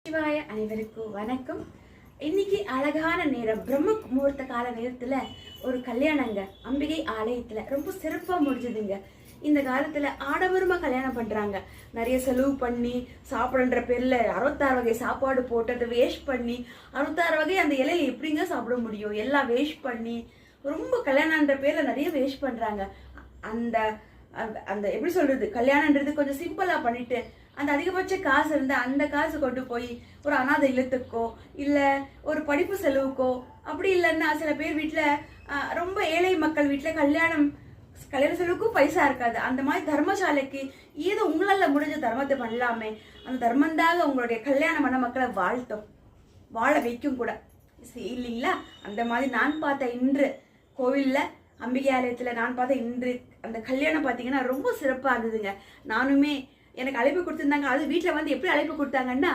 சிவாய அனைவருக்கும் வணக்கம். இன்னைக்கு அழகான நேரம், பிரம்ம முகூர்த்த கால நேரத்துல ஒரு கல்யாணங்க அம்பிகை ஆலயத்துல ரொம்ப சிறப்பா முடிஞ்சதுங்க. இந்த காலத்துல ஆடம்பரமா கல்யாணம் பண்றாங்க. நிறைய செலவு பண்ணி சாப்பிடுன்ற பேர்ல 66 வகை சாப்பாடு போட்டு அதை வேஸ்ட் பண்ணி 66 வகை அந்த இலையில எப்படிங்க சாப்பிட முடியும்? எல்லாம் வேஸ்ட் பண்ணி ரொம்ப கல்யாணம்ன்ற பேர்ல நிறைய வேஸ்ட் பண்றாங்க. அந்த அந்த எப்படி சொல்றது, கல்யாணன்றது கொஞ்சம் சிம்பிளா பண்ணிட்டு அந்த அதிகபட்ச காசு இருந்தா அந்த காசு கொண்டு போய் ஒரு அனாதை இல்லத்துக்கோ இல்ல ஒரு படிப்பு செலவுக்கோ, அப்படி இல்லைன்னா சில பேர் வீட்டுல ரொம்ப ஏழை மக்கள் வீட்டுல கல்யாண செலவுக்கும் பைசா இருக்காது. அந்த மாதிரி தர்மசாலைக்கு ஏதோ உங்களால முடிஞ்ச தர்மத்தை பண்ணலாமே. அந்த தர்மந்தாக உங்களுடைய கல்யாண மன மக்களை வாழ்த்தும், வாழ வைக்கும் கூட இல்லைங்களா? அந்த மாதிரி நான் பார்த்த இன்று கோவில்ல அம்பிகை ஆலயத்துல நான் பார்த்த இன்று அந்த கல்யாணம் பார்த்தீங்கன்னா ரொம்ப சிறப்பா இருந்ததுங்க. நானுமே எனக்கு அழைப்பு கொடுத்துருந்தாங்க. அது வீட்டில் வந்து எப்படி அழைப்பு கொடுத்தாங்கன்னா,